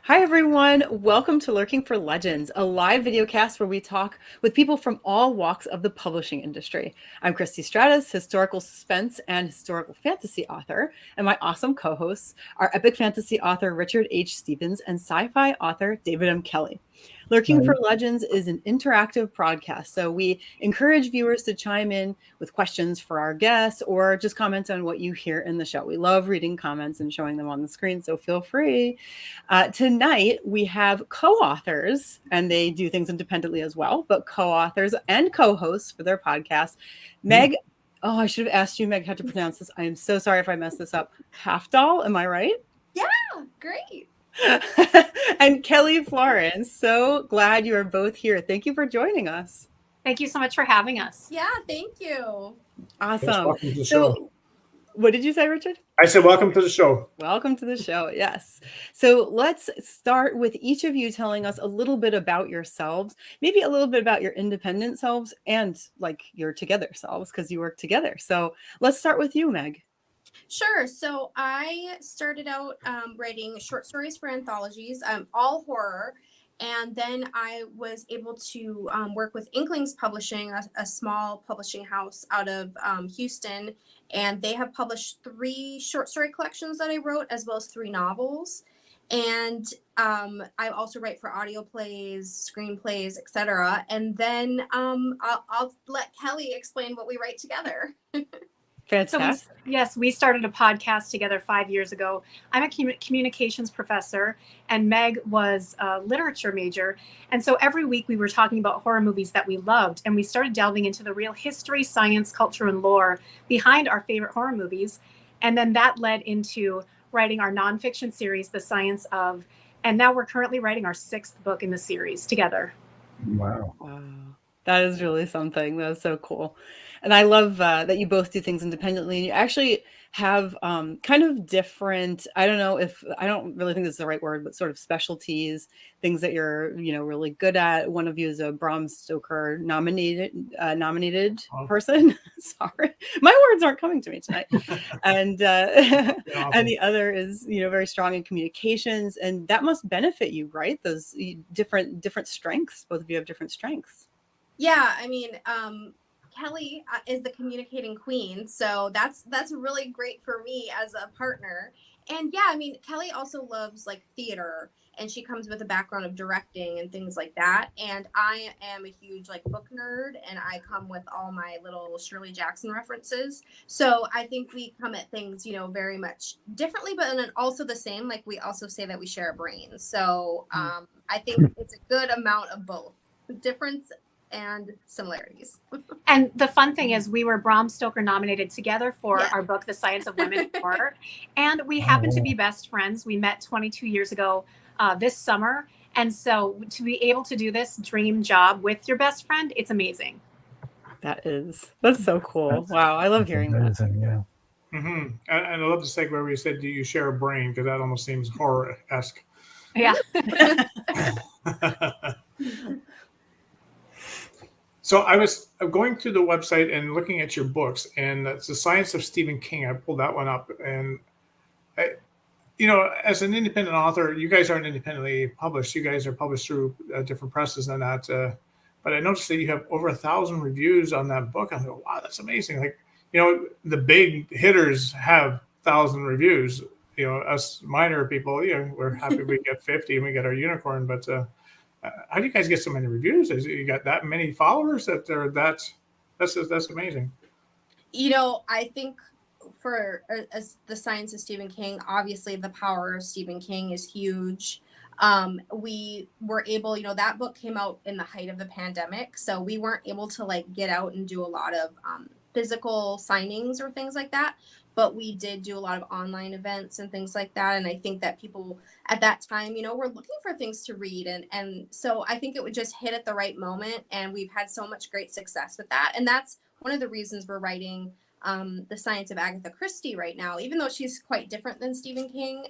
Hi, everyone. Welcome to Lurking for Legends, a live video cast where we talk with people from all walks of the publishing industry. I'm Christy Stratus, historical suspense and historical fantasy author, and my awesome co-hosts are epic fantasy author Richard H. Stevens and sci-fi author David M. Kelly. Lurking for Legends is an interactive broadcast, so we encourage viewers to chime in with questions for our guests or just comment on what you hear in the show. We love reading comments and showing them on the screen, so feel free. Tonight, we have co-authors, and they do things independently as well, but co-authors and co-hosts for their podcast. Meg, I should have asked you, Meg, how to pronounce this. I am so sorry if I messed this up. Hafdahl, am I right? Yeah, great. And Kelly Florence, so glad you are both here. Thank you for joining us. Thank you so much for having us. Yeah, thank you. Awesome. Yes, welcome to the show. What did you say, Richard? I said, welcome to the show. Welcome to the show. Yes. So let's start with each of you telling us a little bit about yourselves, maybe a little bit about your independent selves and like your together selves because you work together. So let's start with you, Meg. Sure. So I started out writing short stories for anthologies, all horror. And then I was able to work with Inklings Publishing, a small publishing house out of Houston. And they have published 3 short story collections that I wrote, as well as 3 novels. And I also write for audio plays, screenplays, etc. And then I'll let Kelly explain what we write together. Fantastic. So we started a podcast together 5 years ago. I'm a communications professor, and Meg was a literature major. And so every week we were talking about horror movies that we loved, and we started delving into the real history, science, culture, and lore behind our favorite horror movies. And then that led into writing our nonfiction series, The Science of, and now we're currently writing our 6th book in the series together. Wow. That is really something. That's so cool. And I love that you both do things independently and you actually have kind of different, I don't really think this is the right word, but sort of specialties, things that you're, really good at. One of you is a Bram Stoker nominated person. Sorry, my words aren't coming to me tonight. And and the other is, very strong in communications, and that must benefit you, right? Those different strengths. Both of you have different strengths. Yeah, I mean, Kelly is the communicating queen, so that's really great for me as a partner. And yeah, I mean, Kelly also loves like theater, and she comes with a background of directing and things like that. And I am a huge like book nerd, and I come with all my little Shirley Jackson references. So I think we come at things, very much differently, but then also the same. Like we also say that we share a brain. So I think it's a good amount of both. The difference and similarities. And the fun thing is we were Bram Stoker nominated together for our book, The Science of Women in Horror. And we happen to be best friends. We met 22 years ago this summer. And so to be able to do this dream job with your best friend, it's amazing. That's so cool. Wow. I love hearing amazing, that. Yeah. Mm-hmm. And I love the segue where you said, do you share a brain? Because that almost seems horror-esque. Yeah. So I was going through the website and looking at your books, and it's The Science of Stephen King. I pulled that one up, and as an independent author, you guys aren't independently published. You guys are published through different presses and that. But I noticed that you have over 1,000 reviews on that book. I'm like, wow, that's amazing. Like, the big hitters have 1,000 reviews. Us minor people, we're happy we get 50 and we get our unicorn, but. How do you guys get so many reviews? You got that many followers that's amazing. I think for as the Science of Stephen King, obviously the power of Stephen King is huge. We were able, that book came out in the height of the pandemic, so we weren't able to like get out and do a lot of physical signings or things like that. But we did do a lot of online events and things like that. And I think that people at that time, were looking for things to read. And so I think it would just hit at the right moment. And we've had so much great success with that. And that's one of the reasons we're writing The Science of Agatha Christie right now, even though she's quite different than Stephen King.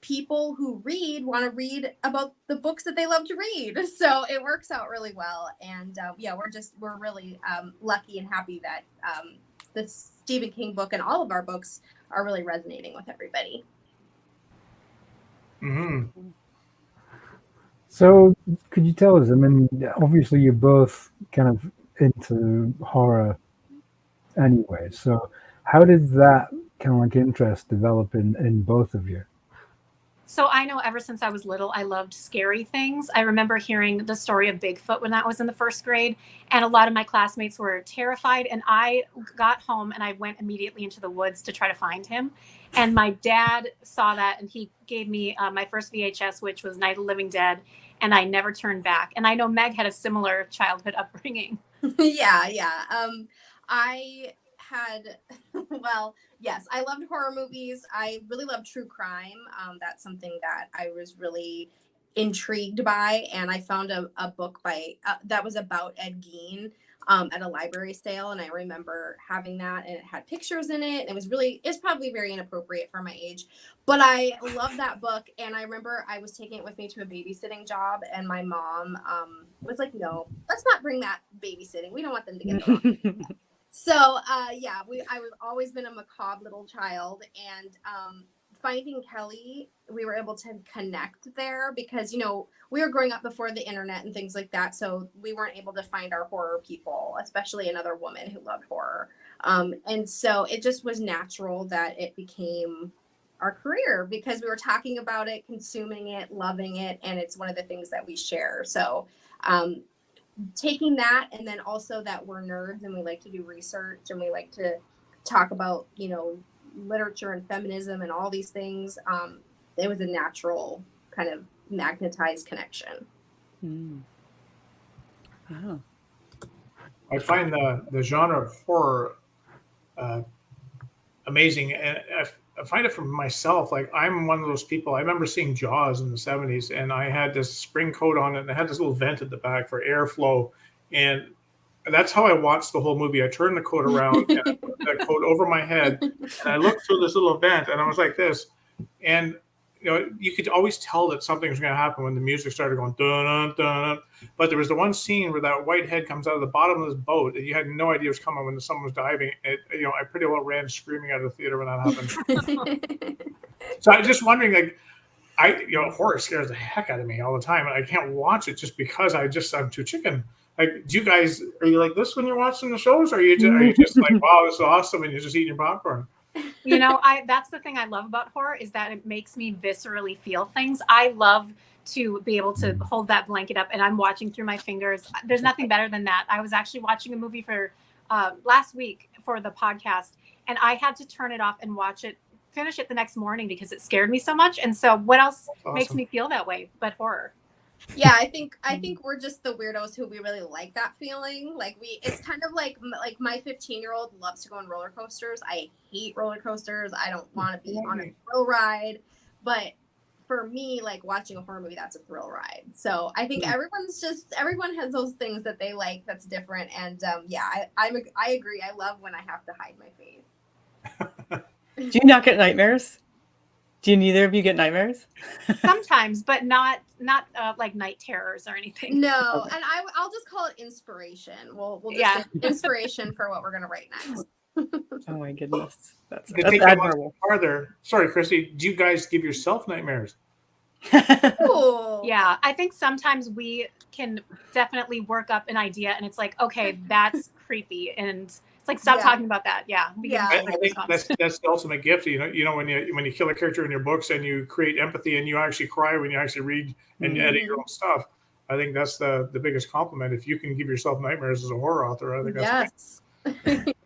People who read want to read about the books that they love to read. So it works out really well. And we're really lucky and happy that the Stephen King book and all of our books are really resonating with everybody. Mm-hmm. So, could you tell us? I mean, obviously, you're both kind of into horror anyway. So, how did that kind of like interest develop in both of you? So I know ever since I was little, I loved scary things. I remember hearing the story of Bigfoot when I was in the first grade, and a lot of my classmates were terrified. And I got home and I went immediately into the woods to try to find him. And my dad saw that and he gave me my first VHS, which was Night of the Living Dead, and I never turned back. And I know Meg had a similar childhood upbringing. Yeah. I had, well, yes, I loved horror movies. I really loved true crime. That's something that I was really intrigued by. And I found a book by that was about Ed Gein at a library sale. And I remember having that, and it had pictures in it. It was it's probably very inappropriate for my age, but I loved that book. And I remember I was taking it with me to a babysitting job, and my mom was like, no, let's not bring that babysitting. We don't want them to get the wrong. So yeah, I've always been a macabre little child, and finding Kelly, we were able to connect there because, you know, we were growing up before the internet and things like that. So we weren't able to find our horror people, especially another woman who loved horror. And so it just was natural that it became our career because we were talking about it, consuming it, loving it. And it's one of the things that we share. So taking that, and then also that we're nerds and we like to do research and we like to talk about, you know, literature and feminism and all these things, it was a natural kind of magnetized connection. Wow. I find the genre of horror amazing, and I find it for myself. Like, I'm one of those people. I remember seeing Jaws in the 70s, and I had this spring coat on it, and I had this little vent at the back for airflow, and that's how I watched the whole movie. I turned the coat around and I put that coat over my head, and I looked through this little vent, and I was like this. And you know, you could always tell that something was going to happen when the music started going dun dun dun. But there was the one scene where that white head comes out of the bottom of this boat, and you had no idea it was coming when someone was diving. You know, I pretty well ran screaming out of the theater when that happened. So I was just wondering, like, horror scares the heck out of me all the time, and I can't watch it just because I'm too chicken. Like, are you like this when you're watching the shows? Or are you just like, wow, this is awesome, and you're just eating your popcorn? You know, that's the thing I love about horror is that it makes me viscerally feel things. I love to be able to hold that blanket up and I'm watching through my fingers. There's nothing better than that. I was actually watching a movie for last week for the podcast, and I had to turn it off and finish it the next morning because it scared me so much. And so what else makes me feel that way but horror? Yeah, I think we're just the weirdos who we really like that feeling. Like it's kind of like my 15-year-old loves to go on roller coasters. I hate roller coasters. I don't want to be on a thrill ride. But for me, like watching a horror movie, that's a thrill ride. So I think everyone has those things that they like that's different. And yeah, I agree. I love when I have to hide my face. Do you not get nightmares? Do neither of you get nightmares? Sometimes, but not like night terrors or anything. No, okay. And I'll just call it inspiration. We'll just say inspiration for what we're gonna write next. Oh my goodness, that's admirable. Farther, sorry, Christy. Do you guys give yourself nightmares? Yeah, I think sometimes we can definitely work up an idea, and it's like, okay, that's creepy, and it's like, stop talking about that. Yeah. I think that's the ultimate gift. You know, when you kill a character in your books and you create empathy and you actually cry when you actually read and edit your own stuff. I think that's the biggest compliment. If you can give yourself nightmares as a horror author, I think that's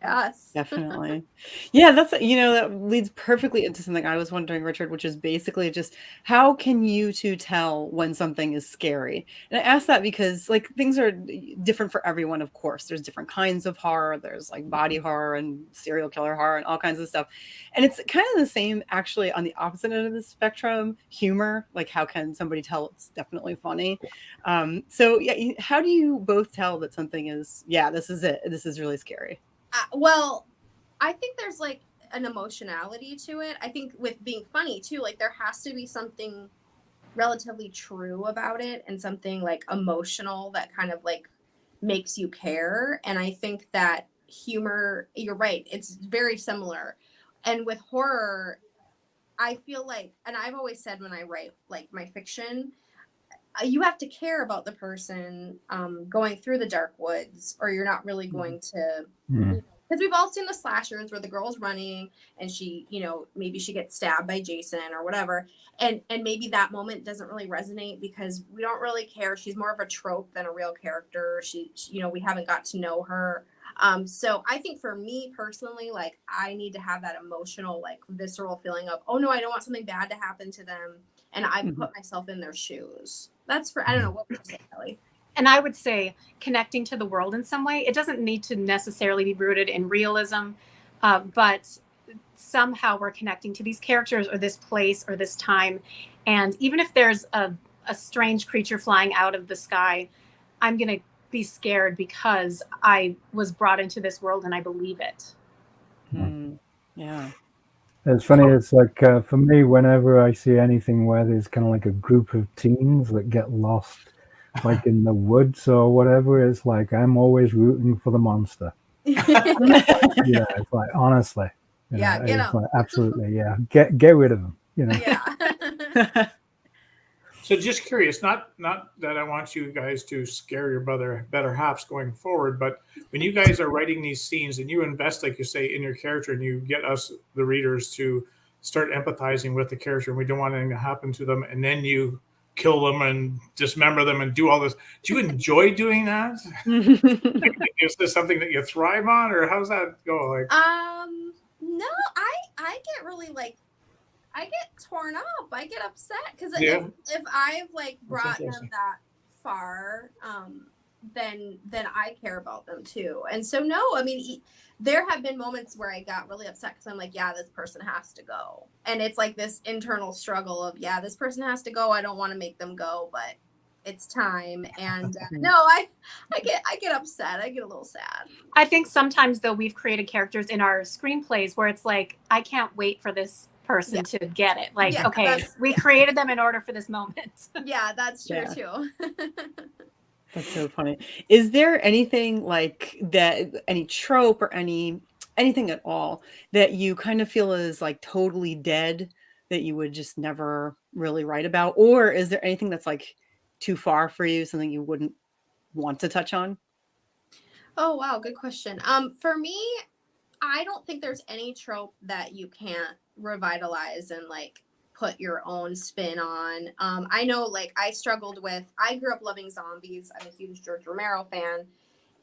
Yes, definitely. Yeah, that leads perfectly into something I was wondering, Richard, which is basically just how can you two tell when something is scary? And I ask that because like things are different for everyone. Of course, there's different kinds of horror. There's like body horror and serial killer horror and all kinds of stuff. And it's kind of the same actually on the opposite end of the spectrum. Humor, like how can somebody tell it's definitely funny? So yeah, how do you both tell that something is, this is it. This is really scary? Well, I think there's like an emotionality to it. I think with being funny too, like there has to be something relatively true about it and something like emotional that kind of like makes you care. And I think that humor, you're right, it's very similar. And with horror, I feel like, and I've always said when I write like my fiction, you have to care about the person going through the dark woods, or you're not really going to, because we've all seen the slashers where the girl's running and she, maybe she gets stabbed by Jason or whatever. And maybe that moment doesn't really resonate because we don't really care. She's more of a trope than a real character. She we haven't got to know her. So I think for me personally, like I need to have that emotional, like visceral feeling of, oh no, I don't want something bad to happen to them. And I put myself in their shoes. That's I don't know, what would you say, Kelly? And I would say connecting to the world in some way. It doesn't need to necessarily be rooted in realism, but somehow we're connecting to these characters or this place or this time. And even if there's a strange creature flying out of the sky, I'm going to be scared because I was brought into this world and I believe it. Yeah. It's funny. It's like for me, whenever I see anything where there's kind of like a group of teens that get lost, like in the woods or whatever, it's like I'm always rooting for the monster. Yeah, it's like honestly, Yeah, get it's him. like, absolutely, yeah, get rid of them. Yeah. So just curious, not that I want you guys to scare your better halves going forward, but when you guys are writing these scenes and you invest, like you say, in your character and you get us, the readers, to start empathizing with the character and we don't want anything to happen to them, and then you kill them and dismember them and do all this. Do you enjoy doing that? Is this something that you thrive on, or how's that go? Like, no, I get really like, I get torn up. I get upset because if I've like brought them that far, then I care about them too. And so no, I mean, there have been moments where I got really upset because I'm like, yeah, this person has to go, and it's like this internal struggle of, yeah, this person has to go. I don't want to make them go, but it's time. And no, I get upset. I get a little sad. I think sometimes though we've created characters in our screenplays where it's like, I can't wait for this person to get it. Like, okay, we created them in order for this moment. Yeah, that's true too. That's so funny. Is there anything like that, any trope or anything at all that you kind of feel is like totally dead that you would just never really write about? Or is there anything that's like too far for you, something you wouldn't want to touch on? Oh, wow. Good question. For me, I don't think there's any trope that you can't revitalize and like put your own spin on. I know, like, I grew up loving zombies. I'm a huge George Romero fan,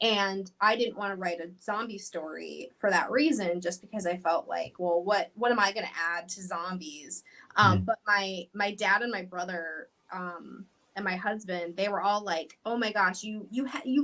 and I didn't want to write a zombie story for that reason, just because I felt like, well, what am I going to add to zombies? But my dad and my brother, and my husband, they were all like, oh my gosh, you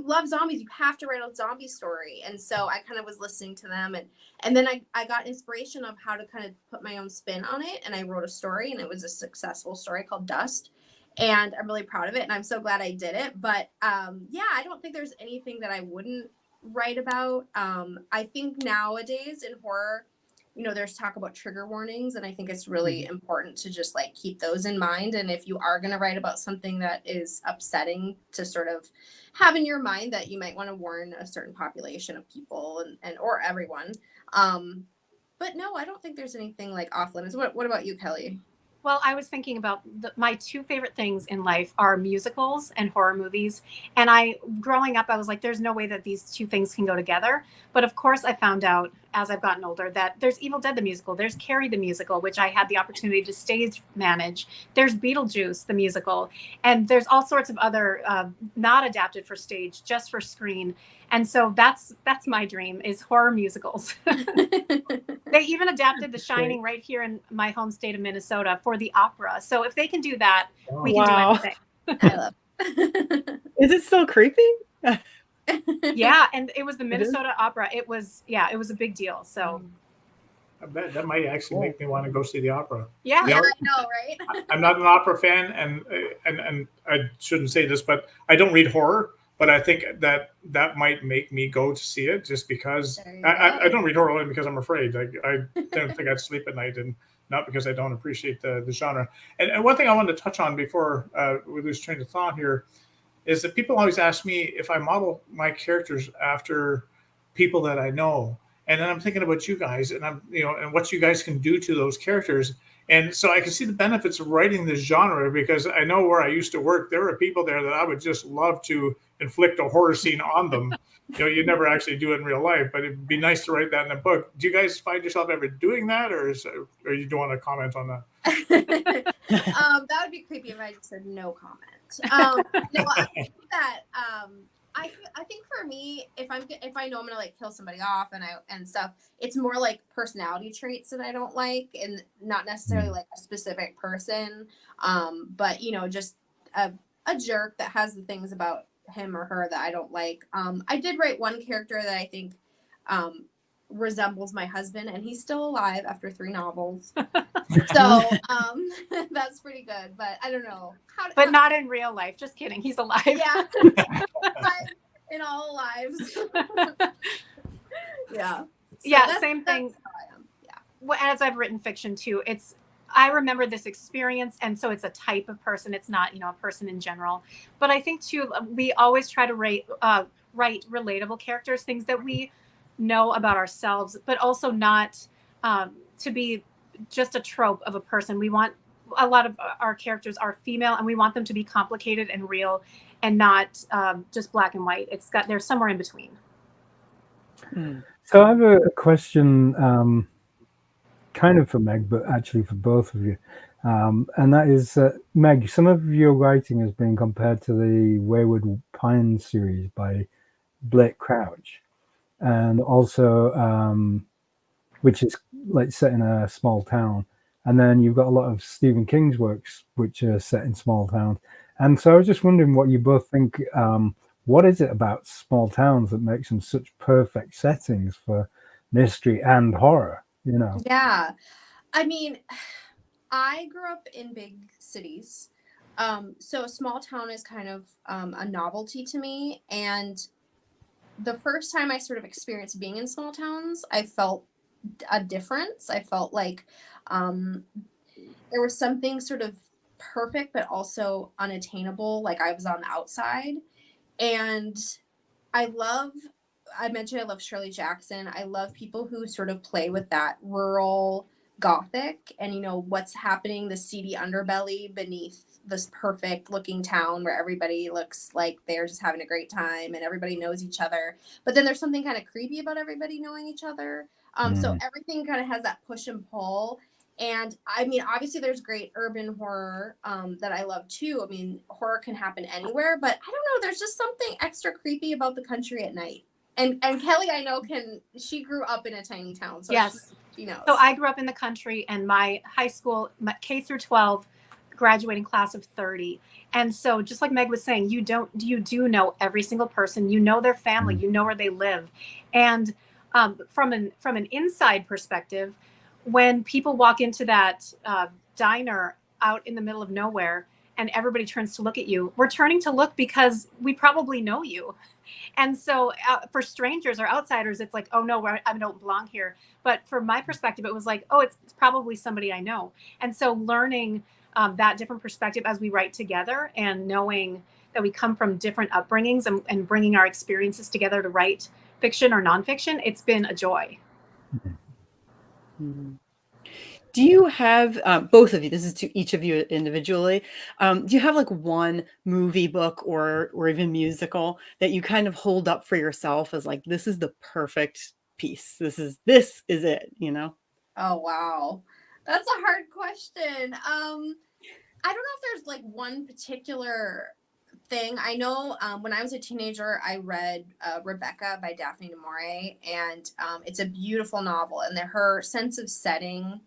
love zombies. You have to write a zombie story. And so I kind of was listening to them. And then I got inspiration of how to kind of put my own spin on it. And I wrote a story, and it was a successful story called Dust. And I'm really proud of it. And I'm so glad I did it. But yeah, I don't think there's anything that I wouldn't write about. I think nowadays in horror, there's talk about trigger warnings, and I think it's really important to just like keep those in mind. And if you are going to write about something that is upsetting, to sort of have in your mind that you might want to warn a certain population of people and or everyone. But no, I don't think there's anything like off limits. What about you, Kelly? Well, I was thinking about my two favorite things in life are musicals and horror movies. And growing up, I was like, there's no way that these two things can go together. But of course, I found out as I've gotten older that there's Evil Dead, the musical. There's Carrie, the musical, which I had the opportunity to stage manage. There's Beetlejuice, the musical. And there's all sorts of other not adapted for stage, just for screen. And so that's my dream, is horror musicals. They even adapted The Shining right here in my home state of Minnesota for the opera. So if they can do that, we can do anything. I love it. Is it still creepy? Yeah, and it was the Minnesota Opera. It was a big deal. So I bet that might actually make me want to go see the opera. Yeah, I know, right? I'm not an opera fan, and I shouldn't say this, but I don't read horror. But I think that might make me go to see it, just because I don't read horror only because I'm afraid. I don't think I'd sleep at night, and not because I don't appreciate the genre. And one thing I wanted to touch on before we lose train of thought here is that people always ask me if I model my characters after people that I know. And then I'm thinking about you guys, and I'm and what you guys can do to those characters. And so I can see the benefits of writing this genre, because I know where I used to work, there were people there that I would just love to inflict a horror scene on them. You never actually do it in real life, but it'd be nice to write that in a book. Do you guys find yourself ever doing that, or you don't want to comment on that? That would be creepy if I just said no comment. No, I think that I think for me, if I know I'm gonna like kill somebody off and stuff, it's more like personality traits that I don't like, and not necessarily like a specific person, but just a jerk that has the things about him or her that I don't like. I did write one character that I think resembles my husband, and he's still alive after 3 novels. So that's pretty good, but I don't know but not in real life. Just kidding, he's alive. Yeah. But in all lives. Yeah. So same thing. That's how I am. Yeah. Well, as I've written fiction too, I remember this experience, and so it's a type of person. It's not a person in general. But I think too, we always try to write relatable characters, things that we know about ourselves, but also not to be just a trope of a person. We want a lot of our characters are female, and we want them to be complicated and real, and not just black and white. They're somewhere in between. So I have a question, kind of for Meg, but actually for both of you. And that is, Meg, some of your writing has been compared to the Wayward Pines series by Blake Crouch, and also which is like set in a small town. And then you've got a lot of Stephen King's works which are set in small towns. And so I was just wondering what you both think. What is it about small towns that makes them such perfect settings for mystery and horror? Yeah. I mean, I grew up in big cities. So a small town is kind of a novelty to me. And the first time I sort of experienced being in small towns, I felt a difference. I felt like there was something sort of perfect, but also unattainable. Like I was on the outside. And I love Shirley Jackson. I love people who sort of play with that rural gothic and, what's happening, the seedy underbelly beneath this perfect looking town where everybody looks like they're just having a great time and everybody knows each other. But then there's something kind of creepy about everybody knowing each other. So everything kind of has that push and pull. And I mean, obviously there's great urban horror that I love too. I mean, horror can happen anywhere, but I don't know, there's just something extra creepy about the country at night. And Kelly, I know, she grew up in a tiny town. So yes. She knows. So I grew up in the country, and my high school, my K through 12 graduating class of 30. And so just like Meg was saying, you do know every single person, their family, where they live. And from an inside perspective, when people walk into that diner out in the middle of nowhere and everybody turns to look at you, we're turning to look because we probably know you. And so for strangers or outsiders, it's like, oh no, I don't belong here. But from my perspective, it was like, oh, it's probably somebody I know. And so learning that different perspective as we write together, and knowing that we come from different upbringings, and bringing our experiences together to write fiction or nonfiction, it's been a joy. Mm-hmm. Do you have, both of you, this is to each of you individually, do you have like one movie, book, or even musical that you kind of hold up for yourself as like, this is the perfect piece. This is it, Oh, wow. That's a hard question. I don't know if there's like one particular thing. I know when I was a teenager, I read Rebecca by Daphne du Maurier, and it's a beautiful novel, and her sense of setting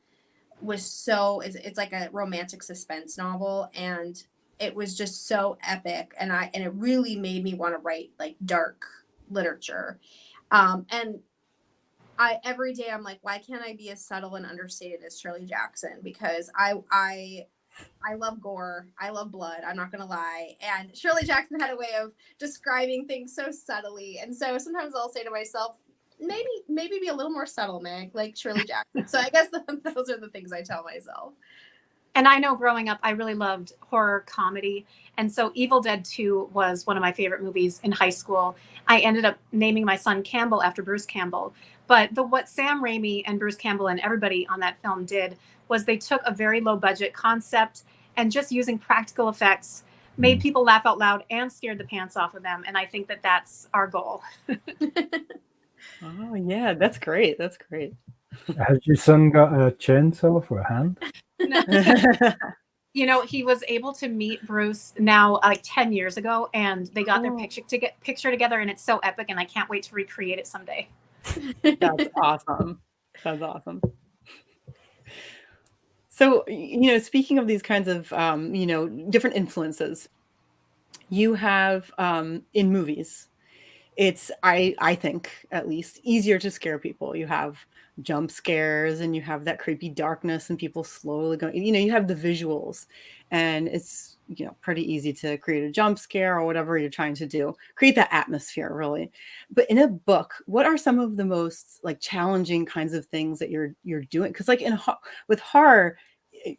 was it's like a romantic suspense novel, and it was just so epic, and it really made me want to write like dark literature. And every day I'm like, why can't I be as subtle and understated as Shirley Jackson? Because I love gore. I love blood. I'm not going to lie. And Shirley Jackson had a way of describing things so subtly. And so sometimes I'll say to myself, maybe be a little more subtle, Meg, like Shirley Jackson. So I guess those are the things I tell myself. And I know growing up, I really loved horror comedy. And so Evil Dead 2 was one of my favorite movies in high school. I ended up naming my son Campbell after Bruce Campbell. But what Sam Raimi and Bruce Campbell and everybody on that film did was they took a very low budget concept and just using practical effects made people laugh out loud and scared the pants off of them. And I think that that's our goal. Oh yeah, that's great. That's great. Has your son got a chainsaw for a hand? You know, he was able to meet Bruce now like 10 years ago, and they got their picture together, and it's so epic, and I can't wait to recreate it someday. That's awesome. That's awesome. So, you know, speaking of these kinds of, you know, different influences, you have in movies, it's, I think, at least, easier to scare people. You have jump scares and you have that creepy darkness and people slowly going, you know, you have the visuals, and it's, you know, pretty easy to create a jump scare or whatever you're trying to do, create that atmosphere, really. But in a book, what are some of the most like challenging kinds of things that you're doing? Because like with horror,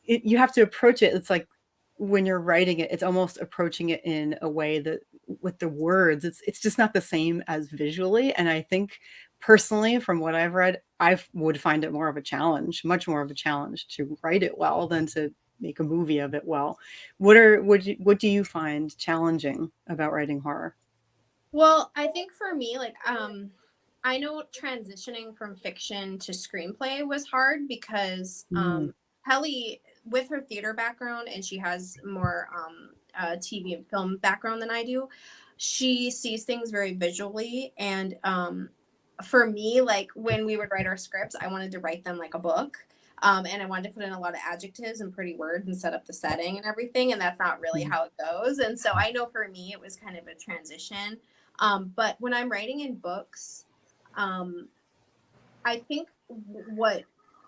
you have to approach it. It's like when you're writing it, it's almost approaching it in a way that with the words, it's just not the same as visually. And I think personally, from what I've read, I would find it more of a challenge, much more of a challenge to write it well than to make a movie of it well. What do you find challenging about writing horror? Well, I think for me, like, I know transitioning from fiction to screenplay was hard because Kelly, with her theater background, and she has more TV and film background than I do, she sees things very visually. And for me, like when we would write our scripts, I wanted to write them like a book. And I wanted to put in a lot of adjectives and pretty words and set up the setting and everything. And that's not really how it goes. And so I know for me, it was kind of a transition. But when I'm writing in books, I think what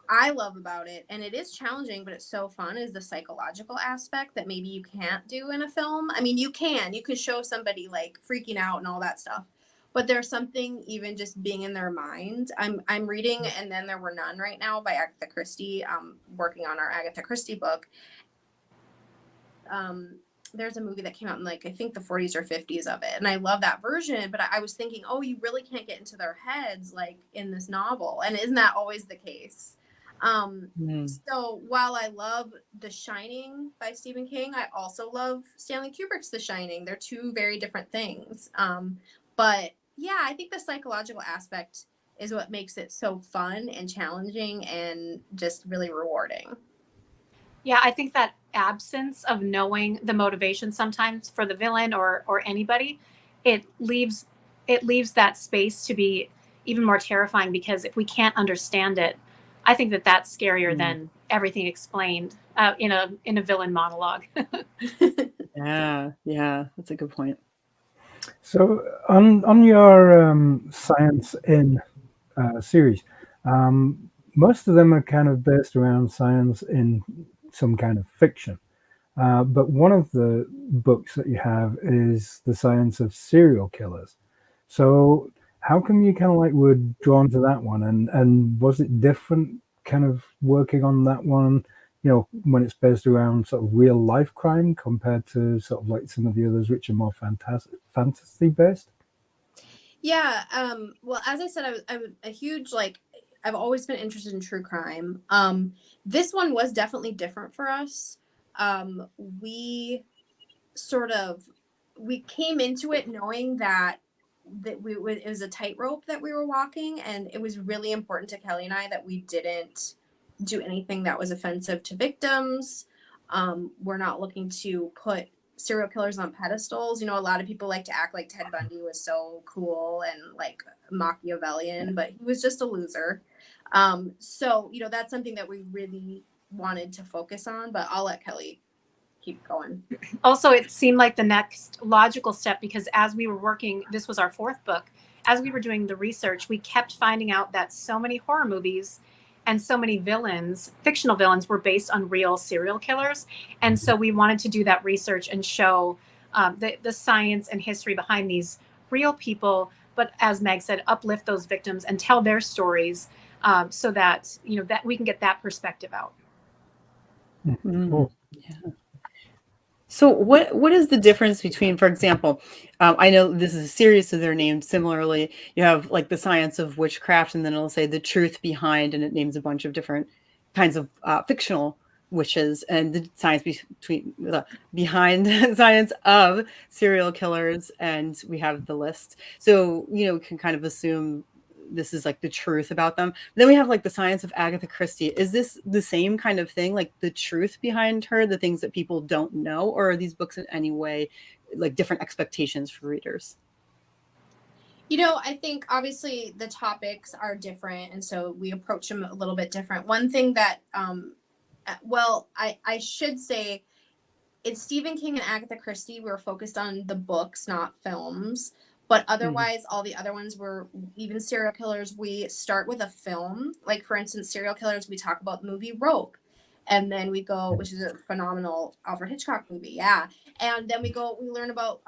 I love about it, and it is challenging, but it's so fun, is the psychological aspect that maybe you can't do in a film. I mean, you can show somebody like freaking out and all that stuff, but there's something even just being in their mind. I'm reading And Then There Were None right now by Agatha Christie. Working on our Agatha Christie book. There's a movie that came out in like, I think the 40s or 50s of it. And I love that version, but I was thinking, oh, you really can't get into their heads like in this novel. And isn't that always the case? So while I love The Shining by Stephen King, I also love Stanley Kubrick's The Shining. They're two very different things. But yeah, I think the psychological aspect is what makes it so fun and challenging and just really rewarding. Yeah, I think that absence of knowing the motivation sometimes for the villain or anybody, it leaves that space to be even more terrifying, because if we can't understand it, I think that that's scarier than everything explained in a villain monologue. Yeah, that's a good point. So on your Science In series, most of them are kind of based around science in some kind of fiction. But one of the books that you have is the science of serial killers. So how come you kind of like were drawn to that one? And was it different kind of working on that one, you know, when it's based around sort of real life crime compared to sort of like some of the others, which are more fantasy based? Yeah. Well, as I said, I'm a huge, like, I've always been interested in true crime. This one was definitely different for us. We came into it knowing that it was a tightrope that we were walking, and it was really important to Kelly and I that we didn't do anything that was offensive to victims. We're not looking to put serial killers on pedestals. You know, a lot of people like to act like Ted Bundy was so cool and like Machiavellian, but he was just a loser. So, you know, that's something that we really wanted to focus on, but I'll let Kelly keep going. Also, it seemed like the next logical step, because as we were working, this was our fourth book, as we were doing the research, we kept finding out that so many horror movies and so many villains, fictional villains, were based on real serial killers. And so we wanted to do that research and show the science and history behind these real people, but as Meg said, uplift those victims and tell their stories, so that, you know, that we can get that perspective out. Cool. Yeah. So what is the difference between, for example, I know this is a series, so they're named similarly. You have like the science of witchcraft, and then it'll say the truth behind, and it names a bunch of different kinds of fictional witches and the science behind the science of serial killers, and we have the list. So, you know, we can kind of assume this is like the truth about them. Then we have like the science of Agatha Christie. Is this the same kind of thing, like the truth behind her, the things that people don't know, or are these books in any way like different expectations for readers? You know, I think obviously the topics are different, and so we approach them a little bit different. One thing that, well, I should say, it's Stephen King and Agatha Christie. We're focused on the books, not films. But otherwise, all the other ones were, even serial killers, we start with a film. Like, for instance, serial killers, we talk about the movie Rope. And then we go, which is a phenomenal Alfred Hitchcock movie, yeah. And then we learn about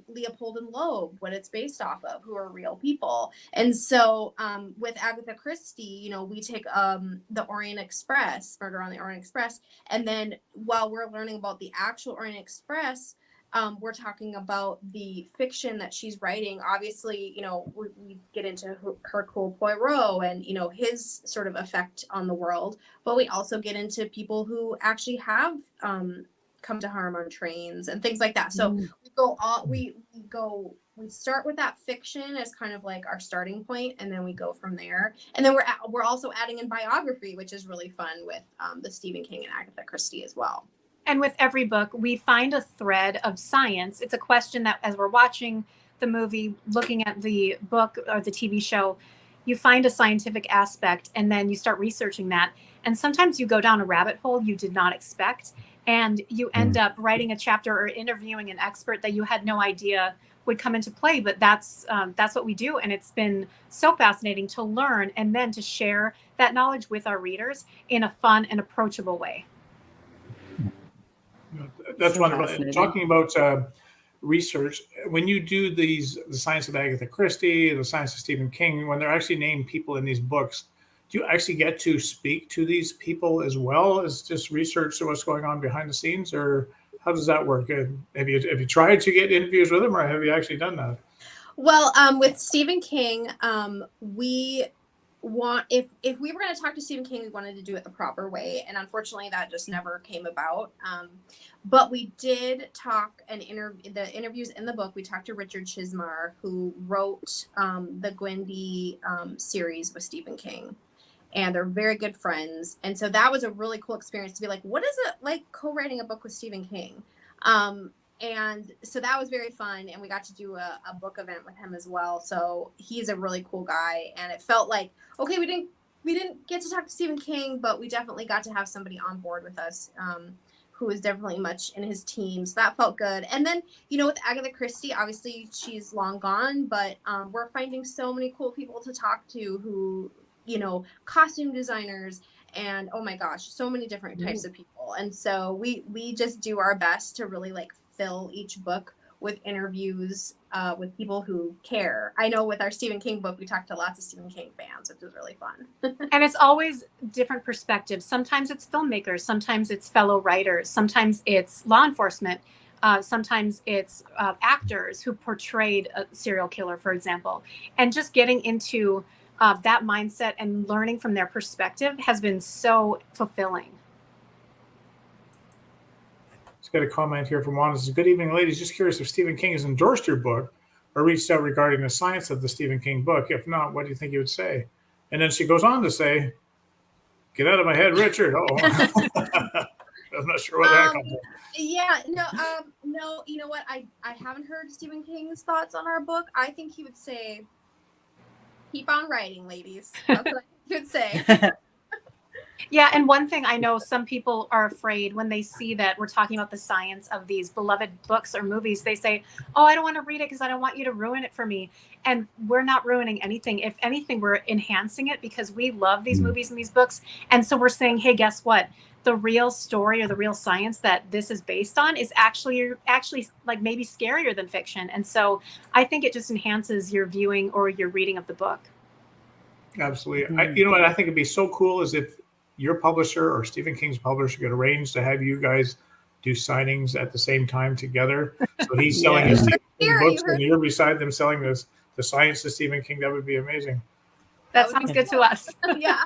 Leopold and Loeb, what it's based off of, who are real people. And so with Agatha Christie, you know, we take the Orient Express, Murder on the Orient Express, and then while we're learning about the actual Orient Express, we're talking about the fiction that she's writing. Obviously, you know, we get into Hercule Poirot and, you know, his sort of effect on the world, but we also get into people who actually have come to harm on trains and things like that. So we start with that fiction as kind of like our starting point, and then we go from there. And then we're also adding in biography, which is really fun with the Stephen King and Agatha Christie as well. And with every book, we find a thread of science. It's a question that as we're watching the movie, looking at the book or the TV show, you find a scientific aspect and then you start researching that. And sometimes you go down a rabbit hole you did not expect, and you end up writing a chapter or interviewing an expert that you had no idea would come into play. But that's what we do. And it's been so fascinating to learn and then to share that knowledge with our readers in a fun and approachable way. That's So wonderful. Talking about research, when you do the science of Agatha Christie, the science of Stephen King, when they're actually named people in these books, do you actually get to speak to these people as well as just research what's going on behind the scenes, or how does that work? Have you tried to get interviews with them, or have you actually done that? Well, with Stephen King, if we were going to talk to Stephen King, we wanted to do it the proper way, and unfortunately that just never came about. But we did talk the interviews in the book. We talked to Richard Chismar, who wrote the Gwendy series with Stephen King, and they're very good friends. And so that was a really cool experience to be like, what is it like co-writing a book with Stephen King? And so that was very fun, and we got to do a book event with him as well. So he's a really cool guy, and it felt like, okay, we didn't get to talk to Stephen King, but we definitely got to have somebody on board with us who was definitely much in his team. So that felt good. And then, you know, with Agatha Christie, obviously she's long gone, but we're finding so many cool people to talk to who, you know, costume designers, and oh my gosh, so many different types of people. And so we just do our best to really like fill each book with interviews with people who care. I know with our Stephen King book, we talked to lots of Stephen King fans, which was really fun. And it's always different perspectives. Sometimes it's filmmakers, sometimes it's fellow writers, sometimes it's law enforcement, sometimes it's actors who portrayed a serial killer, for example. And just getting into that mindset and learning from their perspective has been so fulfilling. Got a comment here from Juan. Says, good evening, ladies. Just curious if Stephen King has endorsed your book or reached out regarding the science of the Stephen King book. If not, what do you think he would say? And then she goes on to say, get out of my head, Richard. Oh, I'm not sure what that comes from. Yeah, no, you know what? I haven't heard Stephen King's thoughts on our book. I think he would say, keep on writing, ladies. That's what he would say. Yeah, and one thing I know some people are afraid when they see that we're talking about the science of these beloved books or movies, they say, oh, I don't want to read it because I don't want you to ruin it for me. And we're not ruining anything. If anything, we're enhancing it because we love these movies and these books. And so we're saying, hey, guess what? The real story or the real science that this is based on is actually like maybe scarier than fiction. And so I think it just enhances your viewing or your reading of the book. Absolutely. You know what I think would be so cool is if your publisher or Stephen King's publisher could arrange to have you guys do signings at the same time together. So he's selling his Stephen King books and you're beside them selling the science of Stephen King. That would be amazing. That sounds good to us. Yeah.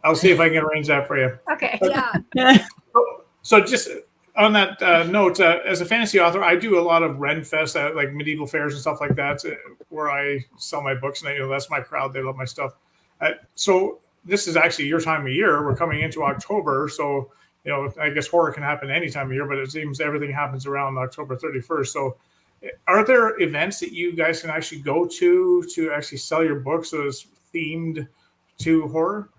I'll see if I can arrange that for you. Okay. Yeah. So just on that note, as a fantasy author, I do a lot of Renfest, like medieval fairs and stuff like that, where I sell my books, and that's my crowd. They love my stuff. So this is actually your time of year. We're coming into October, so I guess horror can happen any time of year, but it seems everything happens around October 31st. So, are there events that you guys can actually go to actually sell your books that is themed to horror?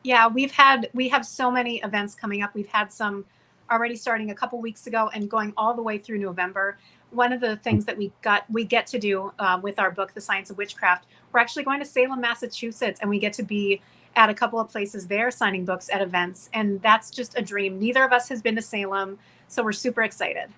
Yeah, we have so many events coming up. We've had some already starting a couple weeks ago and going all the way through November. One of the things that we get to do with our book, The Science of Witchcraft, we're actually going to Salem, Massachusetts, and we get to be at a couple of places there signing books at events. And that's just a dream. Neither of us has been to Salem, so we're super excited.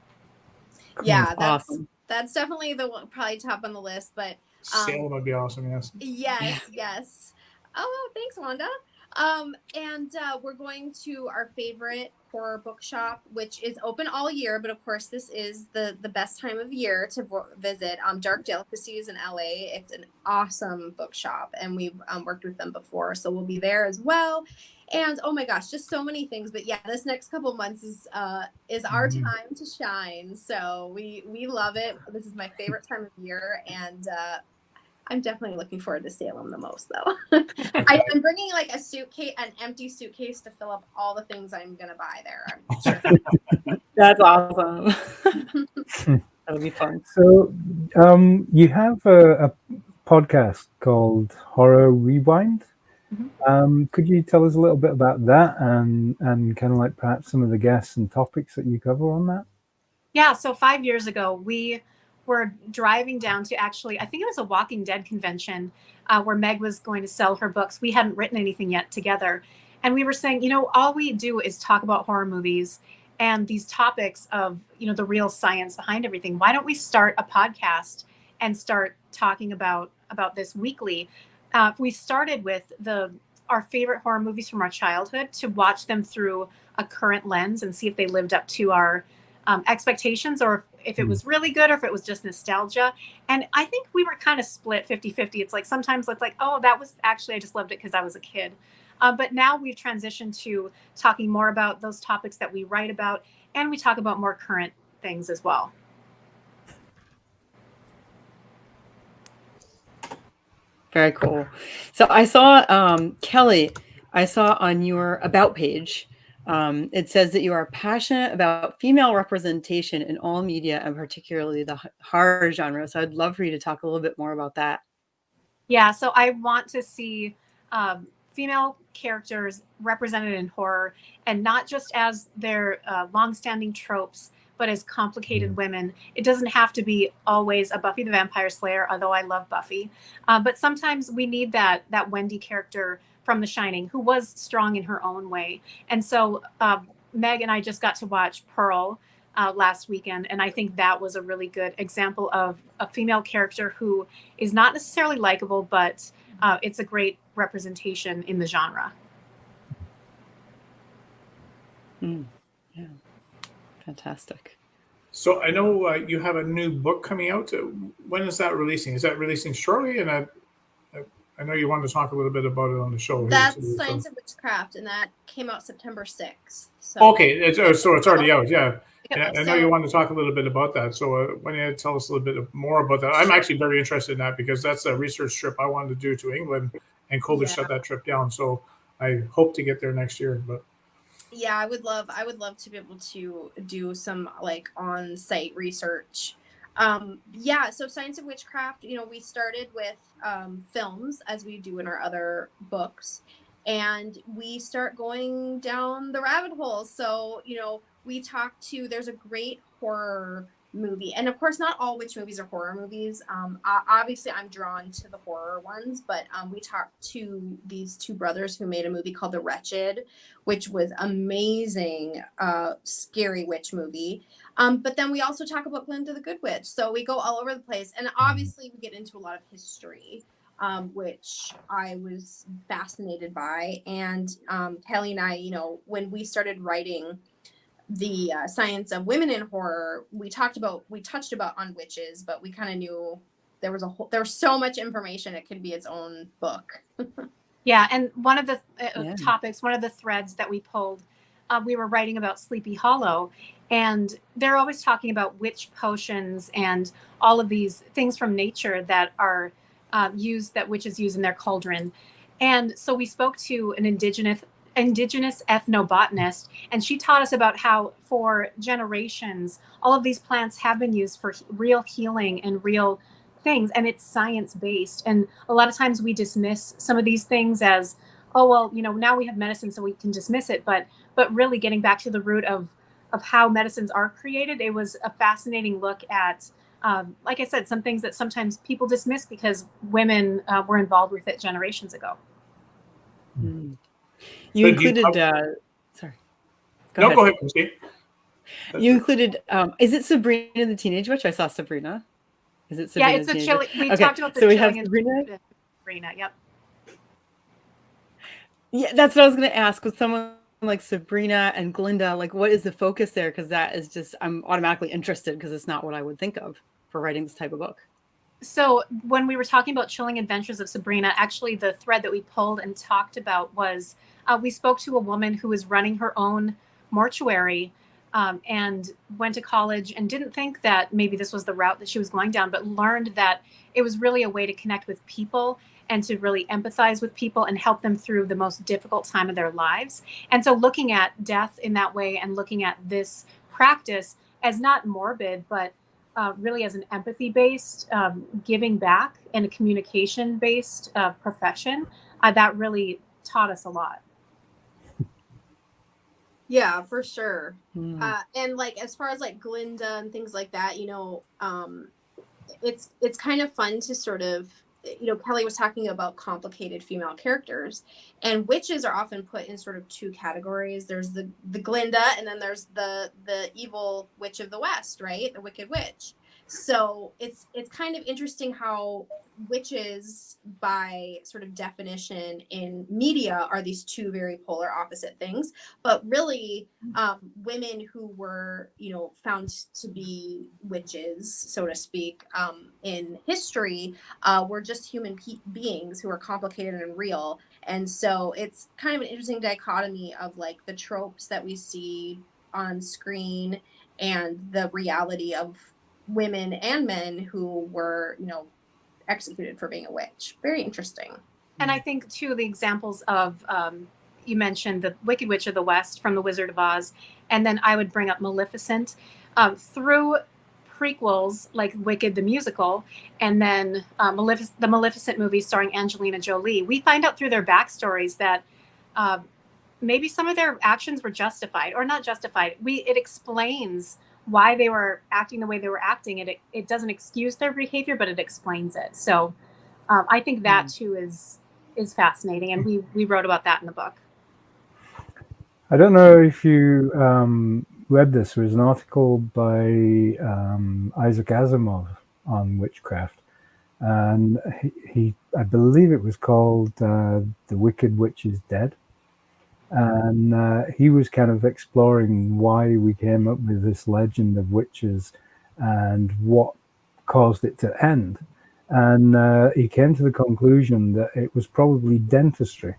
Yeah, Awesome. that's definitely the one, probably top on the list. But Salem would be awesome. Yes. Oh, thanks, Wanda. And we're going to our favorite horror bookshop, which is open all year, but of course this is the best time of year to visit. Dark Delicacies in LA. It's an awesome bookshop, and we've worked with them before, so we'll be there as well. And oh my gosh, just so many things. But yeah, this next couple months is our time to shine. So we love it. This is my favorite time of year, and I'm definitely looking forward to Salem the most, though. I'm bringing like an empty suitcase to fill up all the things I'm gonna buy there. I'm sure. That's awesome. That'll be fun. So, you have a podcast called Horror Rewind. Could you tell us a little bit about that and kind of like perhaps some of the guests and topics that you cover on that? Yeah, so 5 years ago, we were driving down to actually, I think it was a Walking Dead convention where Meg was going to sell her books. We hadn't written anything yet together. And we were saying, all we do is talk about horror movies and these topics of, the real science behind everything. Why don't we start a podcast and start talking about this weekly? We started with our favorite horror movies from our childhood to watch them through a current lens and see if they lived up to our expectations, or if it was really good, or if it was just nostalgia. And I think we were kind of split 50-50. It's like sometimes it's like, oh, that was actually, I just loved it because I was a kid. But now we've transitioned to talking more about those topics that we write about, and we talk about more current things as well. Very cool. So I saw, Kelly, on your About page, it says that you are passionate about female representation in all media, and particularly the horror genre. So I'd love for you to talk a little bit more about that. Yeah, so I want to see female characters represented in horror, and not just as their longstanding tropes, but as complicated women. It doesn't have to be always a Buffy the Vampire Slayer, although I love Buffy. But sometimes we need that Wendy character from The Shining, who was strong in her own way. And so Meg and I just got to watch Pearl last weekend, and I think that was a really good example of a female character who is not necessarily likable, but it's a great representation in the genre. Yeah, fantastic. So I know you have a new book coming out. When is that releasing? Is that releasing shortly? And I know you wanted to talk a little bit about it on the show. That's Science of Witchcraft, and that came out September 6th. So. Okay, so it's already out, yeah. And I know you wanted to talk a little bit about that. So why don't you tell us a little bit more about that? I'm actually very interested in that because that's a research trip I wanted to do to England, and COVID shut that trip down. So I hope to get there next year. But yeah, I would love to be able to do some like on-site research. So Science of Witchcraft, we started with films, as we do in our other books, and we start going down the rabbit hole. So, there's a great horror movie, and of course not all witch movies are horror movies. Obviously I'm drawn to the horror ones, but we talked to these two brothers who made a movie called The Wretched, which was amazing, scary witch movie. But then we also talk about Glinda the Good Witch. So we go all over the place, and obviously we get into a lot of history, which I was fascinated by. And Kelly and I, when we started writing the science of women in horror, we touched about on witches, but we kind of knew there was so much information it could be its own book. Yeah, and one of the Yeah. topics, one of the threads that we pulled, we were writing about Sleepy Hollow, and they're always talking about witch potions and all of these things from nature that are used, that witches use in their cauldron. And so we spoke to an indigenous ethnobotanist, and she taught us about how for generations all of these plants have been used for real healing and real things, and it's science based. And a lot of times we dismiss some of these things as, oh well, now we have medicine so we can dismiss it, but really getting back to the root of how medicines are created, it was a fascinating look at like I said, some things that sometimes people dismiss because women were involved with it generations ago. You So included sorry. Go ahead, Christy. You included is it Sabrina the Teenage Witch? I saw Sabrina. Is it Sabrina? Yeah, it's the a Teenage chilling. Witch? We Okay, talked about the so we have chilling Sabrina. and Sabrina. Yep. Yeah, that's what I was going to ask. With someone like Sabrina and Glinda, like what is the focus there? Because that is just, I'm automatically interested because it's not what I would think of for writing this type of book. So when we were talking about Chilling Adventures of Sabrina, actually the thread that we pulled and talked about was we spoke to a woman who was running her own mortuary and went to college and didn't think that maybe this was the route that she was going down, but learned that it was really a way to connect with people and to really empathize with people and help them through the most difficult time of their lives. And so looking at death in that way and looking at this practice as not morbid, but really as an empathy-based, giving back and a communication-based profession, that really taught us a lot. Yeah, for sure. And like as far as like Glinda and things like that, it's kind of fun to sort of, Kelly was talking about complicated female characters, and witches are often put in sort of two categories. There's the Glinda, and then there's the evil witch of the West, right? The Wicked Witch. So it's kind of interesting how witches, by sort of definition in media, are these two very polar opposite things. But really, women who were, found to be witches, so to speak, in history, were just human beings who are complicated and real. And so it's kind of an interesting dichotomy of like the tropes that we see on screen and the reality of women and men who were, executed for being a witch. Very interesting. And I think too, the examples of you mentioned the Wicked Witch of the West from The Wizard of Oz, and then I would bring up Maleficent through prequels like Wicked the musical, and then the Maleficent movie starring Angelina Jolie. We find out through their backstories that maybe some of their actions were justified or not justified. It explains why they were acting the way they were acting. It doesn't excuse their behavior, but it explains it. So I think that too is fascinating, and we wrote about that in the book. I don't know if you read this. There was an article by Isaac Asimov on witchcraft, and he I believe it was called The Wicked Witch is Dead. And he was kind of exploring why we came up with this legend of witches and what caused it to end. And he came to the conclusion that it was probably dentistry,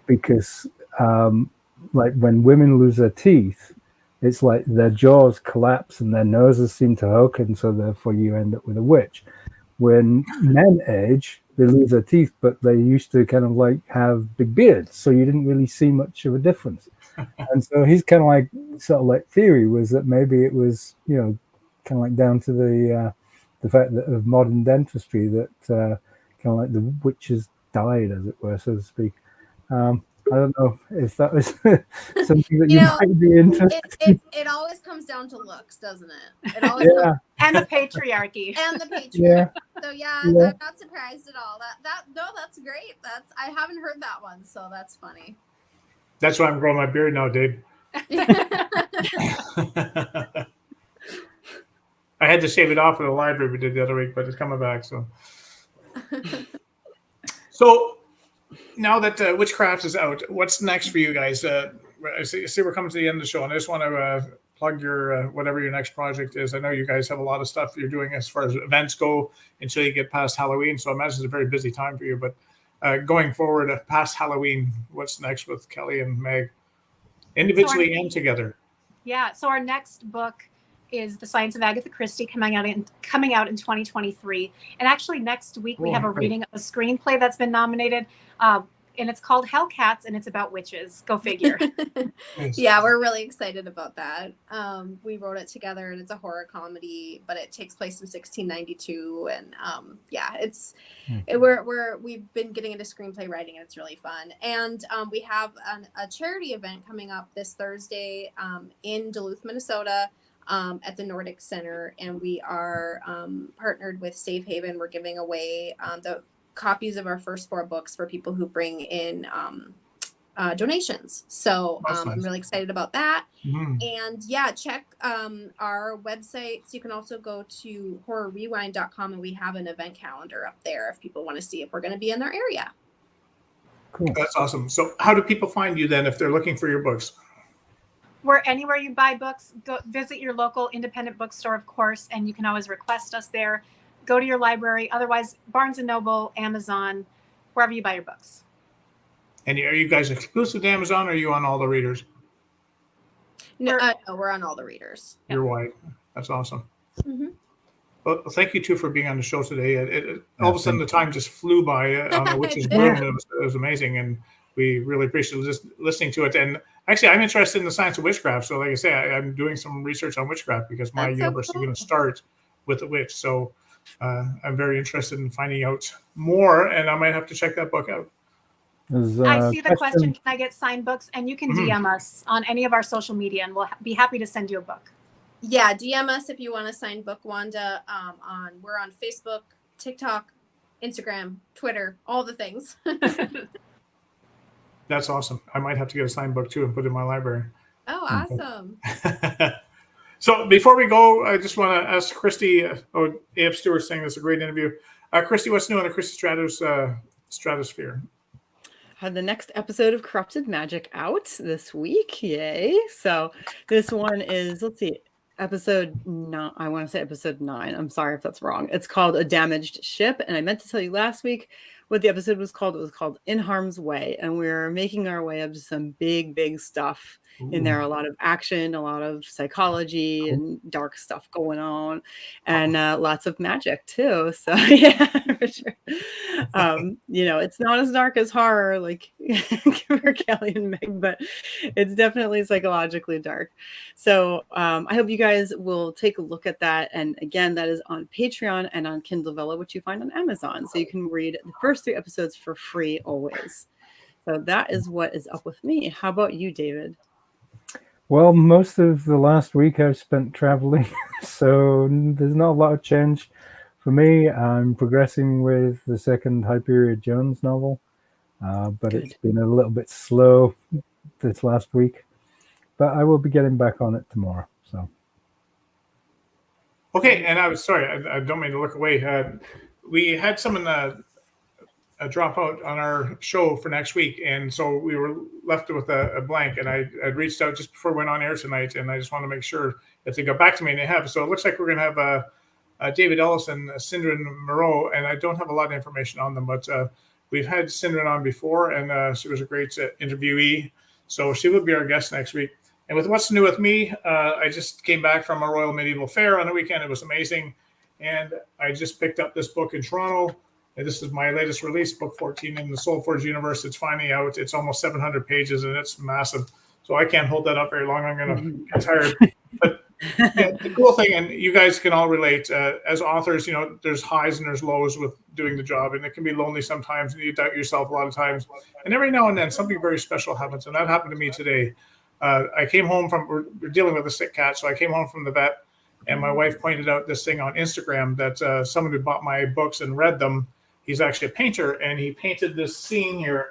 because like when women lose their teeth, it's like their jaws collapse and their noses seem to hook, and so therefore you end up with a witch. When men age, they lose their teeth, but they used to kind of like have big beards, so you didn't really see much of a difference. And so his kind of like sort of like theory was that maybe it was, kind of like down to the fact that of modern dentistry that kind of like the witches died, as it were, so to speak. I don't know if that was something that you might be interested in. It always comes down to looks, doesn't it? It always comes, and the patriarchy. and the patriarchy. Yeah. So I'm not surprised at all. That's great. I haven't heard that one, so that's funny. That's why I'm growing my beard now, Dave. I had to shave it off at the library we did the other week, but it's coming back. So now that Witchcraft is out, what's next for you guys? I see we're coming to the end of the show, and I just want to plug your whatever your next project is. I know you guys have a lot of stuff you're doing as far as events go until you get past Halloween, so I imagine it's a very busy time for you. But going forward past Halloween, what's next with Kelly and Meg, individually and together? Yeah. So our next book is The Science of Agatha Christie, coming out in 2023. And actually next week we have a reading of a screenplay that's been nominated. And it's called Hellcats, and it's about witches. Go figure. Nice. Yeah, we're really excited about that. We wrote it together, and it's a horror comedy, but it takes place in 1692. And we've been getting into screenplay writing, and it's really fun. And we have a charity event coming up this Thursday in Duluth, Minnesota, at the Nordic Center, and we are partnered with Safe Haven. We're giving away the copies of our first 4 books for people who bring in donations. So Nice. I'm really excited about that. Mm-hmm. And yeah, check our websites. You can also go to horrorrewind.com, and we have an event calendar up there if people want to see if we're going to be in their area. Cool. That's awesome. So how do people find you then if they're looking for your books? We're anywhere you buy books. Go visit your local independent bookstore, of course, and you can always request us there. Go to your library. Otherwise, Barnes & Noble, Amazon, wherever you buy your books. And are you guys exclusive to Amazon, or are you on all the readers? No, we're on all the readers. You're wide. That's awesome. Mm-hmm. Well, thank you, too, for being on the show today. All of a sudden, the time just flew by on the Witch's Bloom. It was amazing, and we really appreciate just listening to it. And actually, I'm interested in the science of witchcraft. So like I say, I'm doing some research on witchcraft because my university is going to start with the witch. So I'm very interested in finding out more, and I might have to check that book out. I see the question, can I get signed books? And you can DM us on any of our social media, and we'll be happy to send you a book. Yeah, DM us if you want to sign book, Wanda. We're on Facebook, TikTok, Instagram, Twitter, all the things. That's awesome. I might have to get a signed book, too, and put it in my library. Oh, awesome. So before we go, I just want to ask Christy, A.F. Stewart saying this is a great interview. Christy, what's new on the Christy Stratos stratosphere? Had the next episode of Corrupted Magic out this week. Yay. So this one is, let's see, episode 9. I want to say episode 9. I'm sorry if that's wrong. It's called A Damaged Ship. And I meant to tell you last week what the episode was called. It was called In Harm's Way. And we're making our way up to some big, big stuff in there. A lot of action, a lot of psychology and dark stuff going on, and lots of magic too. So yeah, for sure. It's not as dark as horror like for Kelly and Meg, but it's definitely psychologically dark. So I hope you guys will take a look at that. And again, that is on Patreon and on Kindle Vella, which you find on Amazon. So you can read the first 3 episodes for free always. So that is what is up with me. How about you, David? Well, most of the last week I've spent traveling, so there's not a lot of change for me. I'm progressing with the second Hyperion Jones novel, but It's been a little bit slow this last week. But I will be getting back on it tomorrow. So. Okay, and I was sorry, I don't mean to look away. We had someone drop out on our show for next week, and so we were left with a blank, and I'd reached out just before we went on air tonight, and I just want to make sure if they got back to me, and they have. So it looks like we're going to have David Ellis and Sindren Moreau, and I don't have a lot of information on them, but we've had Sindren on before, and she was a great interviewee, so she will be our guest next week. And with what's new with me, I just came back from a Royal Medieval Fair on the weekend. It was amazing, and I just picked up this book in Toronto. And this is my latest release, book 14 in the Soulforge universe. It's finally out. It's almost 700 pages, and it's massive. So I can't hold that up very long. I'm going to get tired. But yeah, the cool thing, and you guys can all relate, as authors, there's highs and there's lows with doing the job, and it can be lonely sometimes, and you doubt yourself a lot of times. And every now and then, something very special happens, and that happened to me today. I came home we're dealing with a sick cat, so I came home from the vet, and my wife pointed out this thing on Instagram that someone who bought my books and read them. He's actually a painter, and he painted this scene here,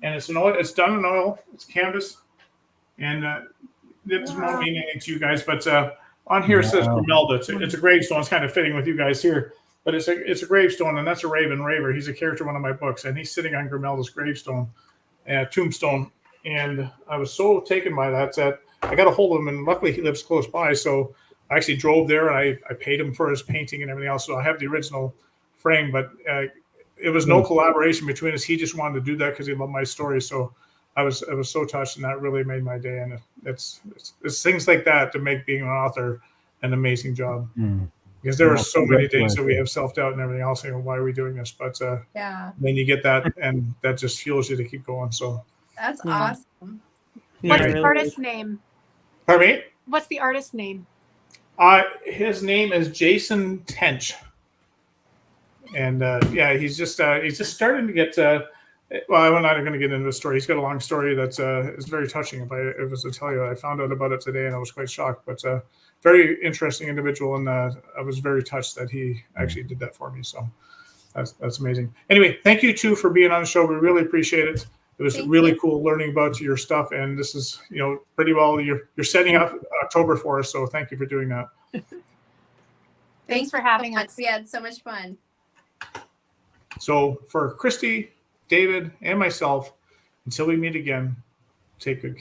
and it's done in oil, it's canvas, and it doesn't mean anything to you guys, but on here it says Grimelda. It's a gravestone. It's kind of fitting with you guys here, but it's a gravestone, and that's a Raven Raver. He's a character in one of my books, and he's sitting on Grimelda's gravestone, tombstone, and I was so taken by that I got a hold of him, and luckily he lives close by, so I actually drove there, and I paid him for his painting and everything else, so I have the original frame, but it was no collaboration between us. He just wanted to do that because he loved my story. So I was so touched, and that really made my day. And it's things like that to make being an author an amazing job. Because there are so many days that we have self-doubt and everything else, why are we doing this? But then you get that, and that just fuels you to keep going. So that's awesome. What's the artist's name? Pardon me? What's the artist's name? His name is Jason Tench. And he's just starting to get. Well, I'm not going to get into the story. He's got a long story that's is very touching. If I was to tell you, I found out about it today, and I was quite shocked. But very interesting individual, and I was very touched that he actually did that for me. So that's amazing. Anyway, thank you too for being on the show. We really appreciate it. It was really cool learning about your stuff, and this is pretty well you're setting up October for us. So thank you for doing that. Thanks for having us. We had so much fun. So for Christy, David, and myself, until we meet again, take good care.